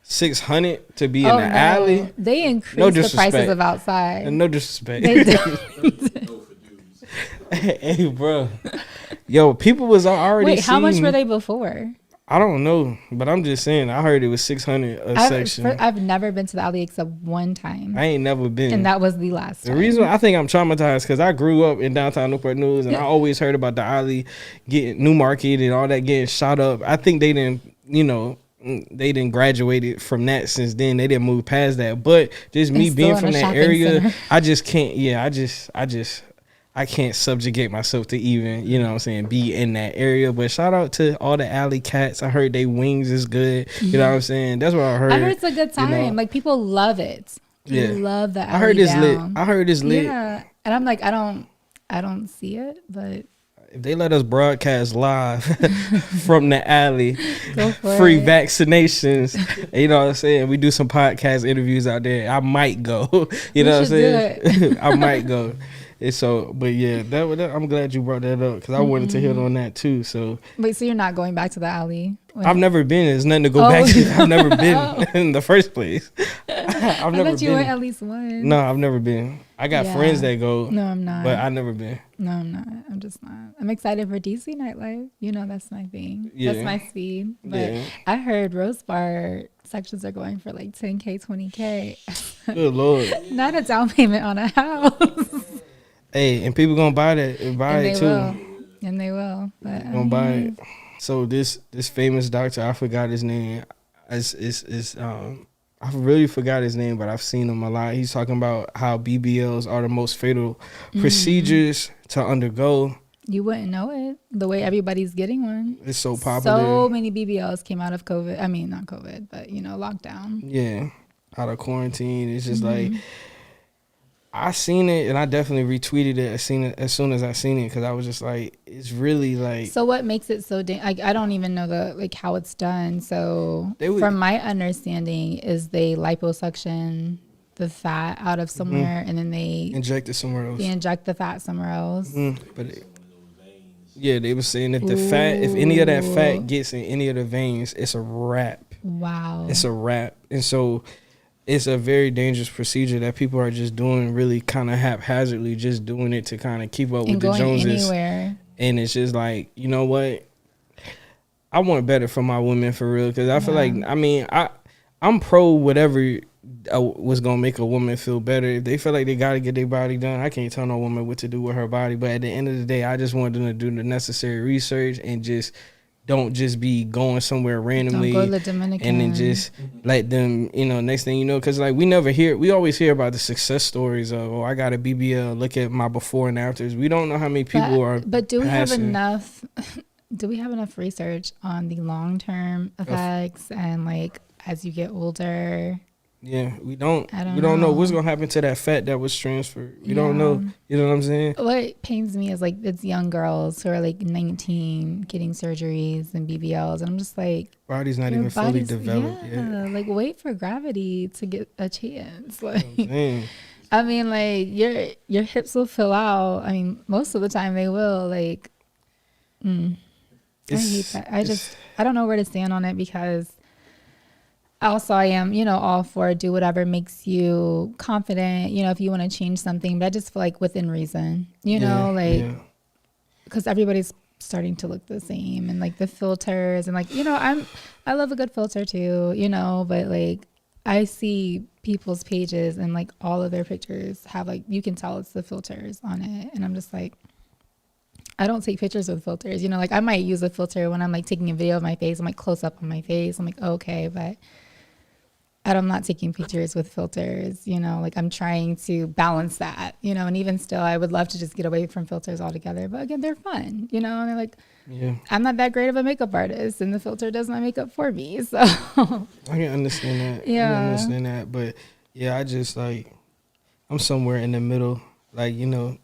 600 to be Oh, in the no. alley. They increased No the prices disrespect. of outside. And no disrespect. They did. Hey, bro. Yo, people was already. Wait, how much seeing- were they before? I don't know, but I'm just saying. I heard it was 600 a section. I've never been to the alley except one time, I ain't never been. and that was the last The time. reason I think I'm traumatized because I grew up in downtown Newport News and I always heard about the alley getting New Market and all that getting shot up. I think they didn't, they didn't graduated from that since then. They didn't move past that. But just me It's being still from in a that shopping area, center. I just can't. Yeah, I can't subjugate myself to even, you know what I'm saying, be in that area. But shout out to all the alley cats. I heard they wings is good. You know what I'm saying? That's what I heard. I heard it's a good you know. time. Like people love it. Yeah. Love the alley I heard it's lit. down. I heard it's lit. Yeah, and I'm like, I don't see it, but If they let us broadcast live from the alley, go for free it. vaccinations, you know what I'm saying? We do some podcast interviews out there. I might go. You know what I'm should do saying? I might go. And so, but yeah, I'm glad you brought that up because I wanted to hit on that too. So Wait, so you're not going back to the alley? I've never been. There's nothing to go Oh. back to. I've never been in the first place. I've I never bet you been. went at least once. No, I've never been. I got Yeah. friends that go, No, I'm not. but I never been. No, I'm not. I'm just not. I'm excited for DC nightlife. You know, that's my thing. Yeah. That's my speed. But Yeah. I heard Rose Bar sections are going for like 10K, 20K. Good Lord. Not a down payment on a house. Hey, and people gonna buy that and buy and it they too. will. And they will. But Gonna buy it. So this famous doctor, I forgot his name. I really forgot his name, but I've seen him a lot. He's talking about how BBLs are the most fatal procedures to undergo. You wouldn't know it the way everybody's getting one. It's so popular. So many BBLs came out of COVID. I mean, not COVID, but lockdown. Yeah, out of quarantine. It's just like I seen it and I definitely retweeted it. As soon as I seen it because I was just like, it's really like. So what makes it so? I don't even know how it's done. So from my understanding, is they liposuction the fat out of somewhere and then they inject it somewhere else. They inject the fat somewhere else. But they were saying if the fat, if any of that fat gets in any of the veins, it's a wrap. Wow. It's a wrap, and so. It's a very dangerous procedure that people are just doing really kind of haphazardly, just doing it to kind of keep up with the Joneses. Anywhere. And it's just like, you know what? I want better for my women for real because I feel like, I mean, I'm pro whatever was going to make a woman feel better. If they feel like they got to get their body done, I can't tell no woman what to do with her body. But at the end of the day, I just want them to do the necessary research and just don't just be going somewhere randomly don't go to the Dominican. And then just let them, you know, next thing you know, because like we always hear about the success stories of, oh, I got a BBL, look at my before and afters. We don't know how many people are. But do we have enough? Do we have enough research on the long-term effects and like as you get older? Yeah, we don't know what's gonna happen to that fat that was transferred. We don't know. You know what I'm saying? What pains me is like it's young girls who are like 19 getting surgeries and BBLs, and I'm just like, body's not even fully developed yet. Like wait for gravity to get a chance. Like, I mean, like your hips will fill out. I mean, most of the time they will. Like, I hate that. I don't know where to stand on it because. Also, I am, you know, all for do whatever makes you confident, you know, if you want to change something. But I just feel like within reason, you know, like, because everybody's starting to look the same and like the filters and like, you know, I love a good filter too, you know, but like I see people's pages and like all of their pictures have like, you can tell it's the filters on it. And I'm just like, I don't take pictures with filters, you know, like I might use a filter when I'm like taking a video of my face. I'm like close up on my face. I'm like, okay, but I'm not taking pictures with filters, you know, like I'm trying to balance that, you know, and even still, I would love to just get away from filters altogether. But again, they're fun, you know, and they're like, I'm not that great of a makeup artist and the filter does my makeup for me. So I can understand that. Yeah. I can understand that. But yeah, I just like, I'm somewhere in the middle. Like, you know,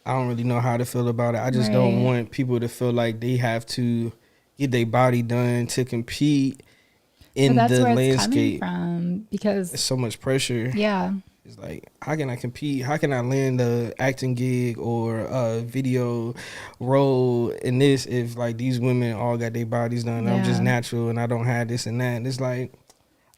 I don't really know how to feel about it. I just don't want people to feel like they have to get their body done to compete in the landscape. It's coming from because there's so much pressure. Yeah. It's like, how can I compete? How can I land a acting gig or a video role in this if like these women all got their bodies done? I'm just natural and I don't have this and that. And it's like,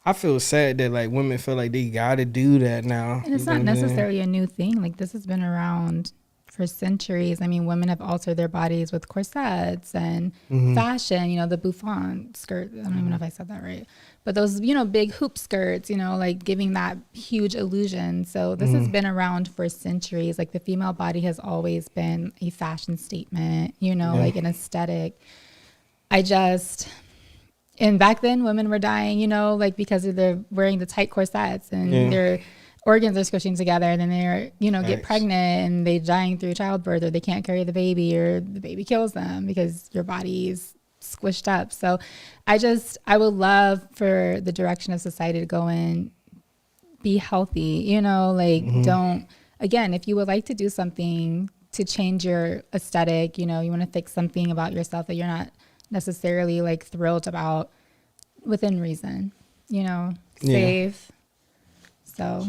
I feel sad that like women feel like they gotta do that now. And it's not necessarily a new thing. Like this has been around for centuries. I mean, women have altered their bodies with corsets and fashion, you know, the bouffant skirt. I don't even know if I said that right. But those, you know, big hoop skirts, you know, like giving that huge illusion. So this has been around for centuries. Like the female body has always been a fashion statement, you know, like an aesthetic. And back then women were dying, you know, like because they're wearing the tight corsets and their organs are squishing together and then they're, you know, get pregnant and they're dying through childbirth or they can't carry the baby or the baby kills them because your body's squished up. So I would love for the direction of society to go in, be healthy, you know, like don't, again, if you would like to do something to change your aesthetic, you know, you want to fix something about yourself that you're not necessarily like thrilled about, within reason, you know, safe. So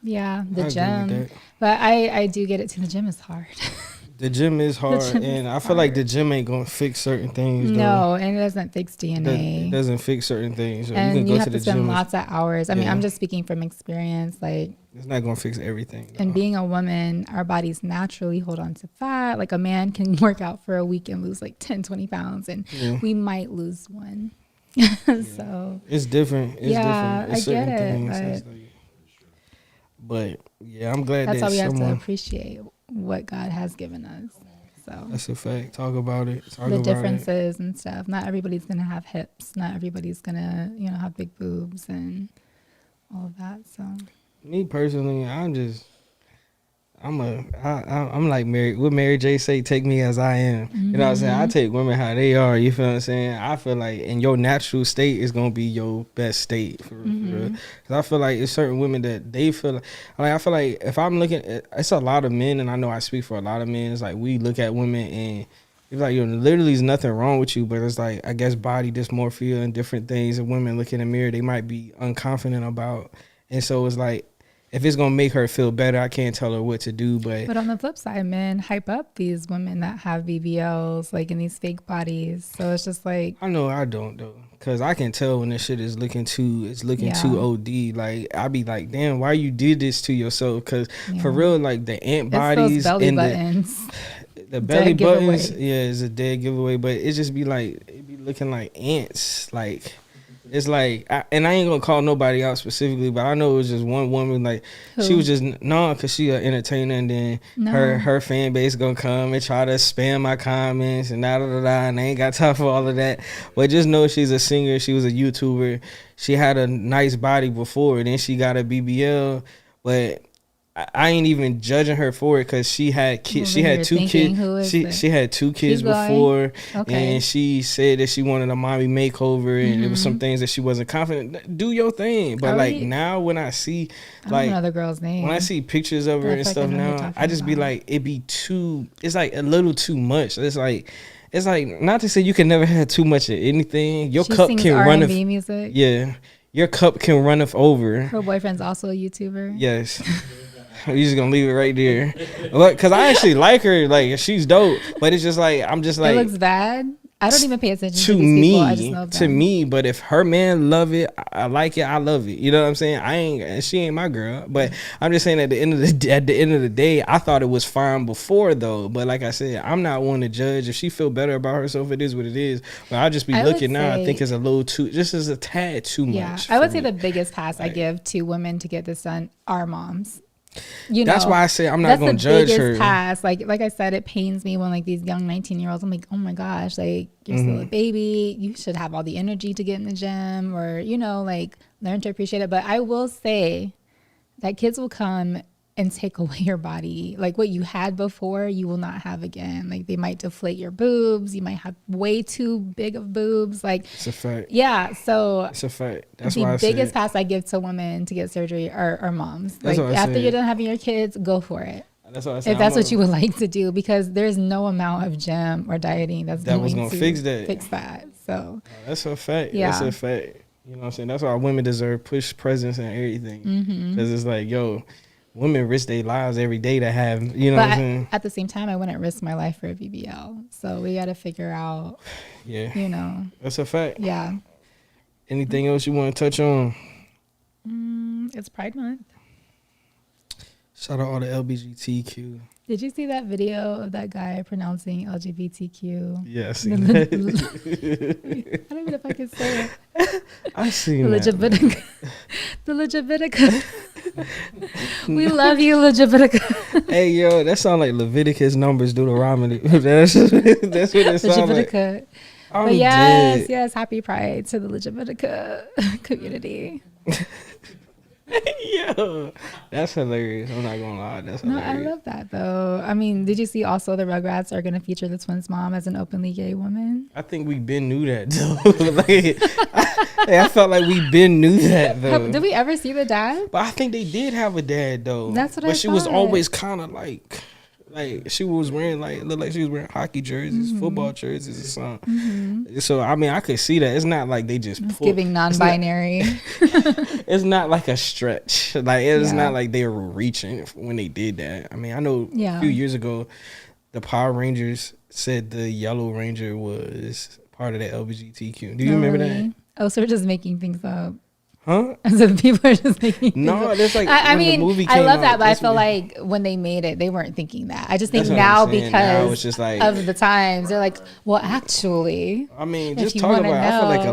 yeah, the gym. But I do get it too. The gym is hard. The gym is hard, and I feel like the gym ain't gonna fix certain things. No, and it doesn't fix DNA. It doesn't fix certain things. So and you have to spend lots of hours. I mean, I'm just speaking from experience. Like, it's not gonna fix everything. And being a woman, our bodies naturally hold on to fat. Like a man can work out for a week and lose like 10, 20 pounds, and we might lose one. So it's different. It's different. It's I get it. But yeah, I'm glad that's why we have to appreciate what God has given us. So that's a fact. Talk about it. The differences and stuff. Not everybody's gonna have hips. Not everybody's gonna, you know, have big boobs and all of that. So me personally, I'm like Mary. What Mary J say? Take me as I am. You know what I'm saying? I take women how they are. You feel what I'm saying? I feel like in your natural state is gonna be your best state for real. Cause I feel like it's certain women that they feel like I feel like if I'm looking, it's a lot of men, and I know I speak for a lot of men. It's like we look at women and it's like literally is nothing wrong with you, but it's like I guess body dysmorphia and different things. And women look in the mirror, they might be unconfident about, and so it's like. If it's gonna make her feel better, I can't tell her what to do. But on the flip side, men hype up these women that have BBLs, like in these fake bodies. So it's just like I know I don't though, cause I can tell when this shit is looking too OD. Like I be like, damn, why you did this to yourself? Cause for real, like the ant bodies belly and buttons. the belly buttons, giveaway. yeah, it's a dead giveaway. But it just be like it be looking like ants, like. It's like, and I ain't gonna call nobody out specifically, but I know it was just one woman. Like she was just cause she an entertainer, and then her fan base gonna come and try to spam my comments and and I ain't got time for all of that. But just know she's a singer. She was a YouTuber. She had a nice body before, and then she got a BBL, but. I ain't even judging her for it because she had kids. She had 2 kids. She had 2 kids before, and she said that she wanted a mommy makeover, and it was some things that she wasn't confident. Do your thing, but like now when I see, like another girl's name, when I see pictures of her and stuff now, I just be like, it be too. It's like a little too much. It's like not to say you can never have too much of anything. Your cup can run R&B music. Yeah, your cup can run over. Her boyfriend's also a YouTuber. Yes. You just gonna leave it right there, because I actually like her. Like she's dope, but it's just like I'm just like it looks bad. I don't even pay attention to these me. People. I just know to me, but if her man love it, I like it. I love it. You know what I'm saying? She ain't my girl, but I'm just saying at the end of the day, I thought it was fine before though. But like I said, I'm not one to judge. If she feel better about herself, it is what it is. But I just be looking now. I think it's a little too, just as a tad too much. I would say the biggest pass I give to women to get this done are moms. That's why I say I'm not gonna judge her. Pass. Like I said, it pains me when like these young 19-year-olds. I'm like, oh my gosh, like you're still a baby. You should have all the energy to get in the gym, or like learn to appreciate it. But I will say that kids will come and take away your body. Like what you had before, you will not have again. Like they might deflate your boobs. You might have way too big of boobs. Like it's a fact. Yeah. So it's a fact. That's the why I biggest pass I give to women to get surgery are moms. Like after you're done having your kids, go for it. That's what I said. If that's what you would like to do, because there's no amount of gym or dieting that's going to fix that. So that's a fact. Yeah. That's a fact. You know what I'm saying? That's why women deserve push presence and everything. Because it's like, yo, women risk their lives every day to have, what I'm saying? At the same time, I wouldn't risk my life for a BBL. So we got to figure out, That's a fact. Yeah. Anything else you want to touch on? It's Pride Month. Shout out all the LGBTQ. Did you see that video of that guy pronouncing LGBTQ? Yeah, I seen that. I don't even know if I can say it. I seen that. The Levitica. We love you, Levitica. Hey, yo, that sound like Leviticus Numbers Deuteronomy. That's what it sounds like. But yes, happy Pride to the Levitica community. Yo, that's hilarious. I'm not gonna lie, that's hilarious. No, I love that though. I mean, did you see also the Rugrats are gonna feature the twins' mom as an openly gay woman? I think we been knew that though. I felt like we been knew that though. Did we ever see the dad? But I think they did have a dad though. That's what I thought. But she was always kind of like she was wearing looked like she was wearing hockey jerseys, football jerseys or something. So I mean, I could see that. It's not like they just giving non-binary. It's not like a stretch. Like it's not like they were reaching when they did that. I mean, I know a few years ago, the Power Rangers said the Yellow Ranger was part of the LGBTQ. Do you remember that? Oh, so we're just making things up. Huh? So people are just making that's like I mean, the movie came I love that, out, but I feel like when they made it, they weren't thinking that. I just think now because now it's just like, of the times, they're like, well, actually, I mean, just talk about it. I feel like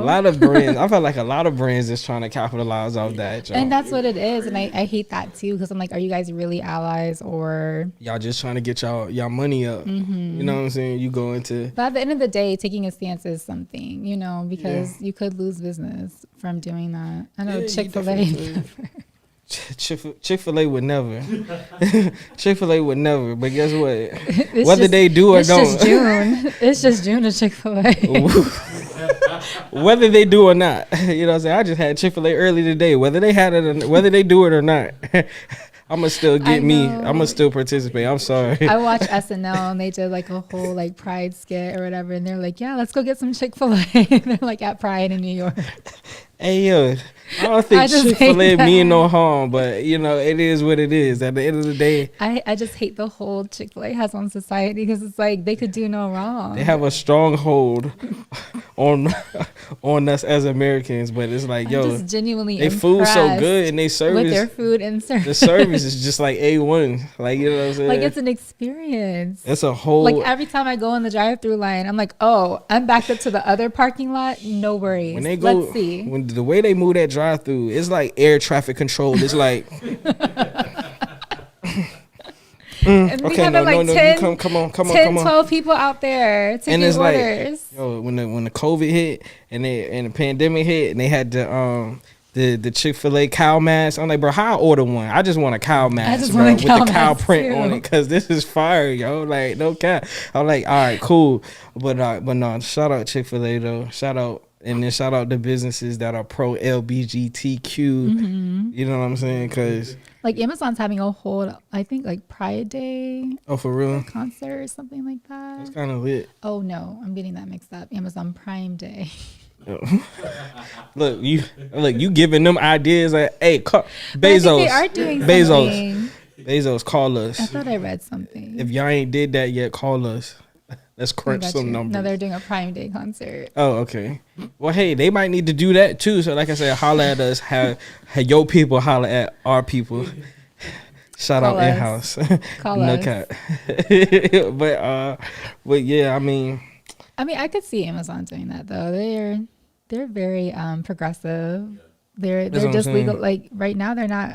a lot of brands is trying to capitalize off that. And that's what it is. And I hate that too, because I'm like, are you guys really allies, or y'all just trying to get y'all money up? You know what I'm saying? You go into. But at the end of the day, taking a stance is something, because you could lose business from doing that. I know Chick-fil-A. Chick-fil-A would never. Chick-fil-A would never. But guess what? It's Whether just- they do or it's don't. just June. It's just June to Chick-fil-A. Whether they do or not. You know what I'm saying? I just had Chick-fil-A early today. Whether they had it or whether they do it or not. I'ma still get me. know. I'ma still participate. I'm sorry. I watched SNL and they did like a whole like Pride skit or whatever, and they're like, "Yeah, let's go get some Chick-fil-A." They're like at Pride in New York. Hey yo, I don't think I just Chick-fil-A hate mean that. no harm, but you know it is what it is. At the end of the day, I just hate the hold Chick-fil-A has on society because it's like they could do no wrong. they have a strong hold on us as Americans. But it's like, I'm yo, just genuinely they food so impressed good and they with service. their food and service. The service is just like A1. Like, you know what I'm saying? Like it's an experience. It's a whole. Like every time I go in the drive-through line, I'm like, oh, I'm backed up to the other parking lot. No worries. when they go, Let's see. when the way they move that drive through, it's like air traffic control. It's like, And we okay, have no, like no, 10, you come on, 10, 12 people out there taking And it's orders. like, yo, when the COVID hit and the pandemic hit and they had the Chick-fil-A cow mask, I'm like, bro, how I order one? I just want a cow mask, just bro, want a with cow the cow mask, print too. on it, cause this is fire, yo. Like, no cap. I'm like, all right, cool, but no, shout out Chick-fil-A though. Shout out. And then shout out the businesses that are pro LGBTQ. Mm-hmm. You know what I'm saying? Cause Like Amazon's having a whole, I think like Pride Day for real, concert or something like that. it's kind of lit. Oh no, I'm getting that mixed up. Amazon Prime Day. Look, you giving them ideas like, hey, But I Bezos, think they are doing Bezos. something. Bezos, call us. I thought I read something. If y'all ain't did that yet, call us. Let's I crunch got some you. numbers. No, they're doing a Prime Day concert. Oh, okay. Well, hey, they might need to do that too. So, like I said, holla at us. Have your people holla at our people. Shout Call out us. in house. Call No us. cap. but yeah, I mean, I could see Amazon doing that though. They're very progressive. They're That's what I'm just saying. legal. Like right now, they're not.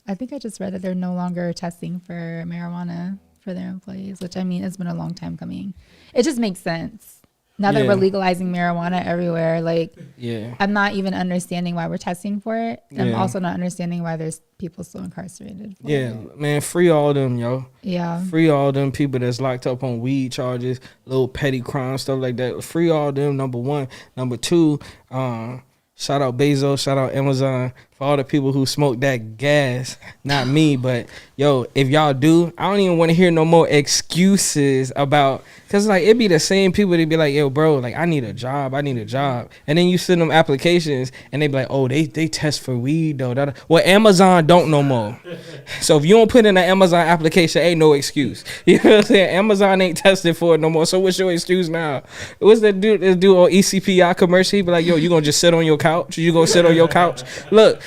I think I just read that they're no longer testing for marijuana for their employees, which I mean, it's been a long time coming. It just makes sense now that Yeah. we're legalizing marijuana everywhere. Like yeah. I'm not even understanding why we're testing for it. I'm Yeah. also not understanding why there's people still incarcerated. For Yeah, it. man, free all them, yo. Yeah. Free all them people that's locked up on weed charges, little petty crime, stuff like that. Free all them, number one. Number two, shout out Bezos, shout out Amazon for all the people who smoke that gas. Not me, but yo, if y'all do, I don't even want to hear no more excuses about, cause like it be the same people that be like, yo, bro, like I need a job, and then you send them applications and they be like, oh, they test for weed though. Well, Amazon don't no more. So if you don't put in an Amazon application, ain't no excuse. You know what I'm saying? Amazon ain't tested for it no more. So what's your excuse now? What's that dude on ECPI commercial? He be like, yo, you gonna just sit on your couch? You gonna sit on your couch? Look,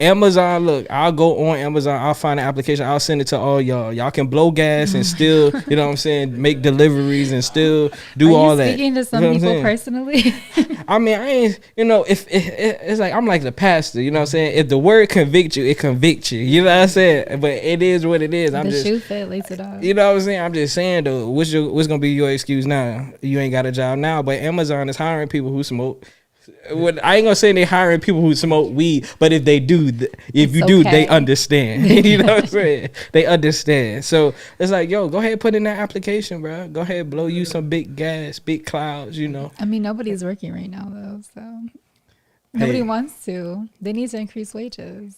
Amazon, look, I'll go on Amazon, I'll find an application, I'll send it to all y'all. Y'all can blow gas and still, you know what I'm saying, make deliveries and still do Are all you that. speaking to some You know what I'm people saying? personally? I mean, I ain't, you know, if it's like, I'm like the pastor, you know what I'm saying? If the word convict you, it convict you. You know what I'm saying? But it is what it is. I'm the just, shoe fit, lace it off. you know what I'm saying? I'm just saying though, what's gonna be your excuse now? You ain't got a job now, but Amazon is hiring people who smoke. I ain't gonna say they hiring people who smoke weed, but if they do, if you do, they okay. understand. You know what I'm saying? They understand. So it's like, yo, go ahead, put in that application, bro. Go ahead, blow you some big gas, big clouds. You know. I mean, nobody's working right now though, so nobody Hey. wants to. They need to increase wages.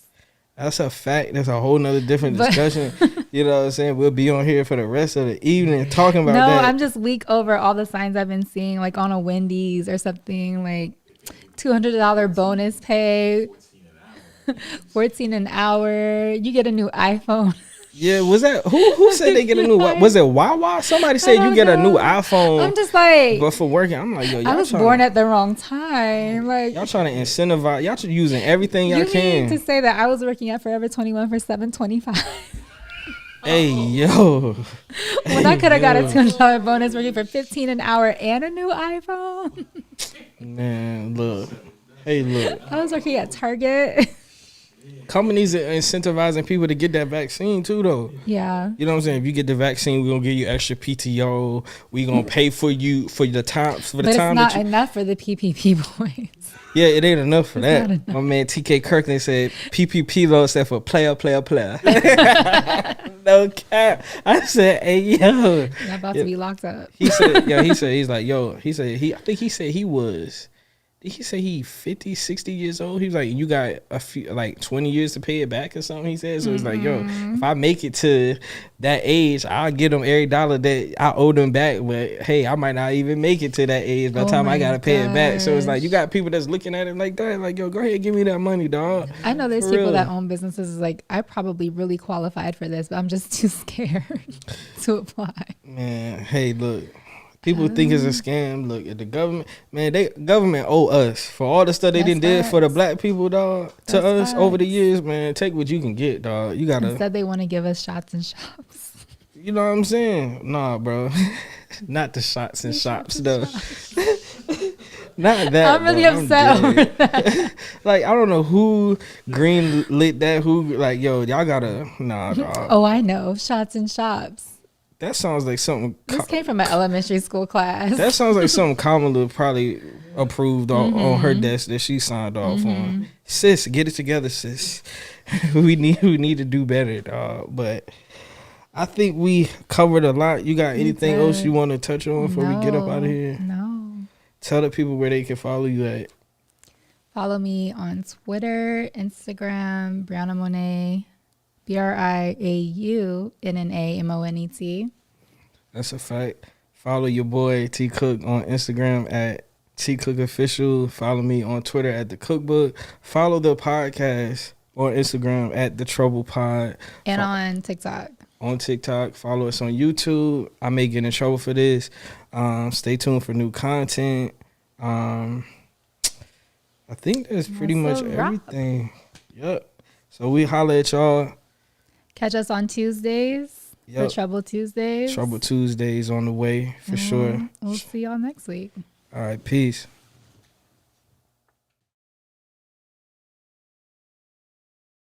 That's a fact. That's a whole nother different But- discussion. You know what I'm saying? We'll be on here for the rest of the evening talking about No, that. I'm just weak over all the signs I've been seeing, like on a Wendy's or something, like $200 bonus pay, 14 an hour. You get a new iPhone. Yeah, was that who said they get a new? Was it Wawa? Somebody said you don't get a new know. iPhone, I'm just like, but for working. I'm like, yo, y'all I was trying born to, at the wrong time. Like, y'all trying to incentivize. Y'all using everything y'all you can. mean to say that I was working at Forever 21 for $7.25 Hey yo, when I could have got a $200 bonus working for 15 an hour and a new iPhone? man, look. Hey, look. I was working at Target. companies are incentivizing people to get that vaccine too, though. Yeah. You know what I'm saying? If you get the vaccine, we're gonna give you extra PTO. We gonna pay for you for the time But it's not enough for the PPP boys. Yeah, it ain't enough for It's that. not enough. My man TK Kirkland said PPP loan stand for player. No cap. I said, hey yo. You're about to be locked up. He said, I think he said he was. Did he say he 50, 60 years old? He was like, you got a few, like 20 years to pay it back or something, he said. So it's like, yo, if I make it to that age, I'll get them every dollar that I owe them back. But hey, I might not even make it to that age by the time I got to pay it back. So it's like, you got people that's looking at it like that. Like, yo, go ahead, give me that money, dog. I know there's For people real. that own businesses like, I probably really qualified for this, but I'm just too scared to apply. Man, hey, look. People think it's a scam. Look at the government, man. Government owe us for all the stuff they That's did for the facts. black people, dog. To That's us over the facts. years, man. Take what you can get, dog. You gotta, Instead, they want to give us shots and shops. you know what I'm saying? Nah, bro, not the shots and shops, though. Not that. I'm really bro. upset over dead. that. Like I don't know who green lit that. Who like yo, y'all gotta nah, dog. Oh, I know. Shots and shops. That sounds like something. This came from an elementary school class. That sounds like something Kamala probably approved on her desk that she signed off on. Sis, get it together, sis. we need to do better, dog. But I think we covered a lot. You got anything else you want to touch on before we get up out of here? No. Tell the people where they can follow you at. Follow me on Twitter, Instagram, Brianna Monet, BriauNnaMonet. That's a fact. Follow your boy T Cook on Instagram at T Cook Official. Follow me on Twitter at The Cookbook. Follow the podcast on Instagram at The Trouble Pod. And on TikTok. On TikTok. Follow us on YouTube. I may get in trouble for this. Stay tuned for new content. I think that's pretty much everything. Yep. So we holla at y'all. Catch us on Tuesdays for Yep. Trouble Tuesdays. Trouble Tuesdays on the way for sure. We'll see y'all next week. All right. Peace.